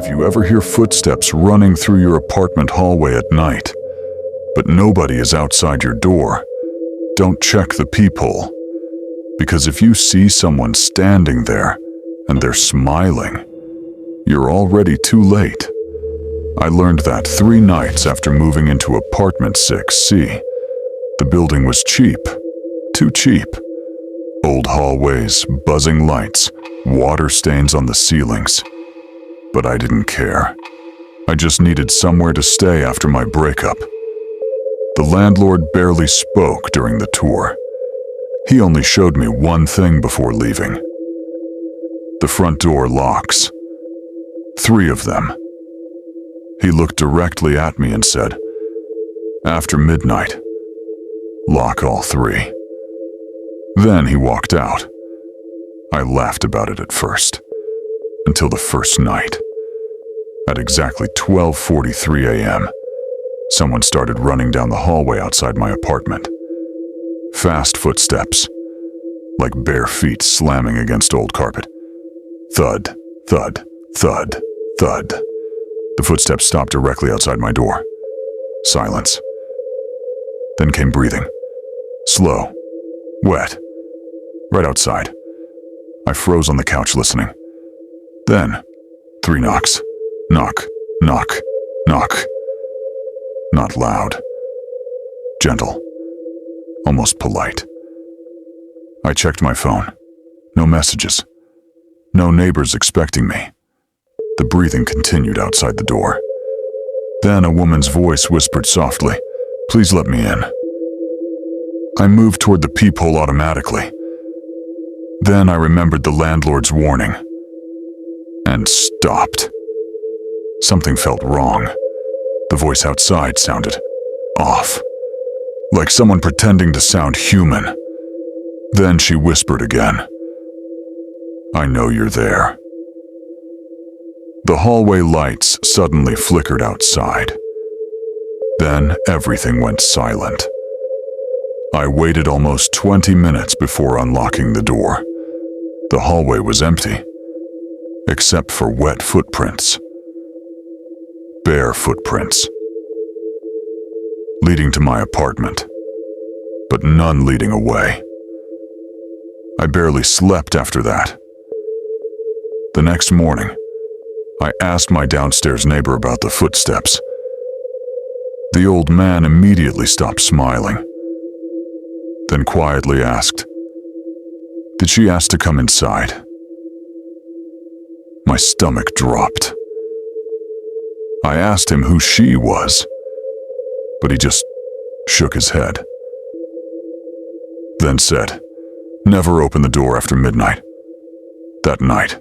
you ever hear footsteps running through your apartment hallway at night, but nobody is outside your door, don't check the peephole. Because if you see someone standing there and they're smiling, you're already too late. I learned that 3 nights after moving into apartment 6C. The building was cheap, too cheap. Old hallways, buzzing lights, water stains on the ceilings. But I didn't care. I just needed somewhere to stay after my breakup. The landlord barely spoke during the tour. He only showed me one thing before leaving. The front door locks. 3 of them. He looked directly at me and said, "After midnight, lock all 3. Then he walked out. I laughed about it at first, until the first night. At exactly 12:43 a.m., someone started running down the hallway outside my apartment. Fast footsteps, like bare feet slamming against old carpet. Thud, thud, thud, thud. The footsteps stopped directly outside my door. Silence. Then came breathing. Slow. Wet. Right outside. I froze on the couch listening. Then, 3 knocks. Knock, knock, knock. Not loud. Gentle. Almost polite. I checked my phone. No messages. No neighbors expecting me. The breathing continued outside the door. Then a woman's voice whispered softly, "Please let me in." I moved toward the peephole automatically. Then I remembered the landlord's warning. And stopped. Something felt wrong. The voice outside sounded off. Like someone pretending to sound human. Then she whispered again, "I know you're there." The hallway lights suddenly flickered outside. Then everything went silent. I waited almost 20 minutes before unlocking the door. The hallway was empty, except for wet footprints. Bare footprints. Leading to my apartment, but none leading away. I barely slept after that. The next morning, I asked my downstairs neighbor about the footsteps. The old man immediately stopped smiling, then quietly asked, "Did she ask to come inside?" My stomach dropped. I asked him who she was, but he just shook his head. Then said, "Never open the door after midnight." That night,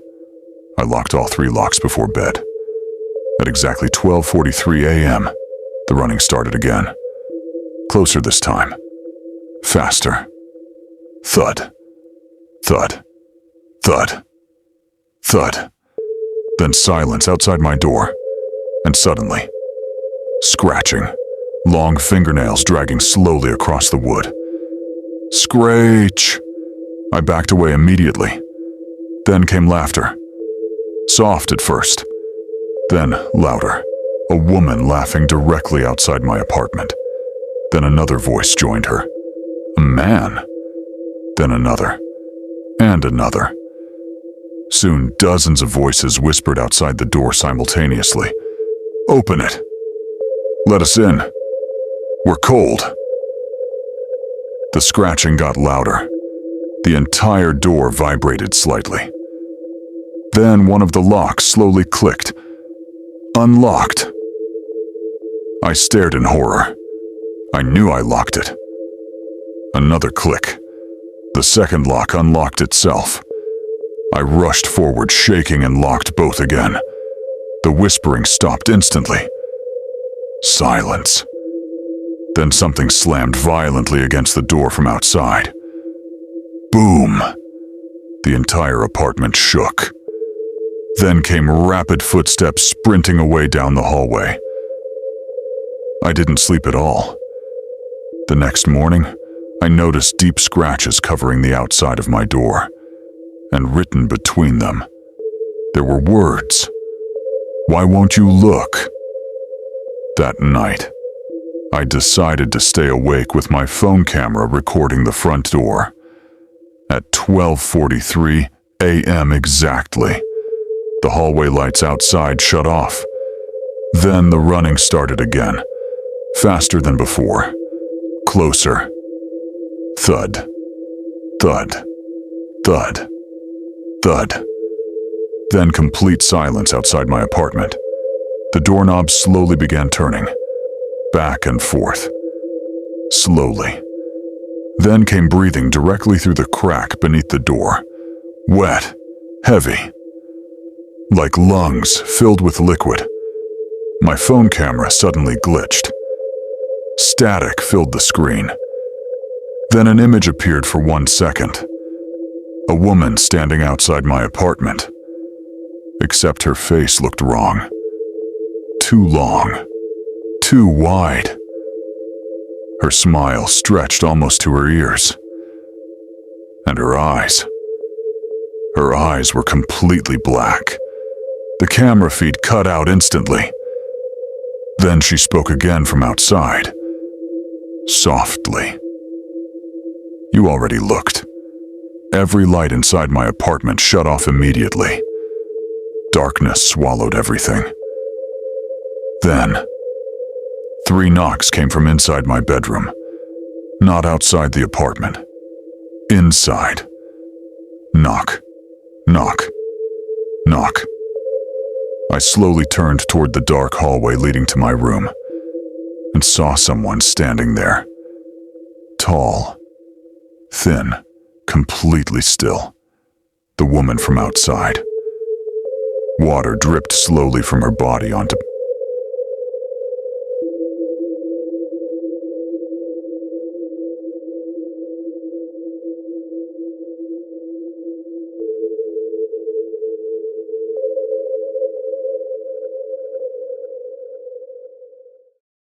I locked all 3 locks before bed. At exactly 12:43 a.m., the running started again. Closer this time. Faster. Thud. Thud. Thud. Thud. Then silence outside my door. And suddenly, scratching. Long fingernails dragging slowly across the wood. Screech! I backed away immediately. Then came laughter. Soft at first, then louder. A woman laughing directly outside my apartment. Then another voice joined her. A man. Then another. And another. Soon dozens of voices whispered outside the door simultaneously. "Open it. Let us in. We're cold." The scratching got louder. The entire door vibrated slightly. Then one of the locks slowly clicked. Unlocked. I stared in horror. I knew I locked it. Another click. The second lock unlocked itself. I rushed forward, shaking, and locked both again. The whispering stopped instantly. Silence. Then something slammed violently against the door from outside. Boom! The entire apartment shook. Then came rapid footsteps sprinting away down the hallway. I didn't sleep at all. The next morning, I noticed deep scratches covering the outside of my door, and written between them, there were words. Why won't you look? That night, I decided to stay awake with my phone camera recording the front door. At 12:43 a.m. exactly, the hallway lights outside shut off. Then the running started again, faster than before, closer. Thud, thud, thud, thud. Then complete silence outside my apartment. The doorknob slowly began turning, back and forth, slowly. Then came breathing directly through the crack beneath the door, wet, heavy, like lungs filled with liquid. My phone camera suddenly glitched. Static filled the screen. Then an image appeared for 1 second. A woman standing outside my apartment. Except her face looked wrong. Too long. Too wide. Her smile stretched almost to her ears. And her eyes. Her eyes were completely black. The camera feed cut out instantly. Then she spoke again from outside. Softly. You already looked. Every light inside my apartment shut off immediately. Darkness swallowed everything. Then, 3 knocks came from inside my bedroom. Not outside the apartment. Inside. Knock. Knock. Knock. I slowly turned toward the dark hallway leading to my room and saw someone standing there. Tall. Thin. Completely still. The woman from outside. Water dripped slowly from her body onto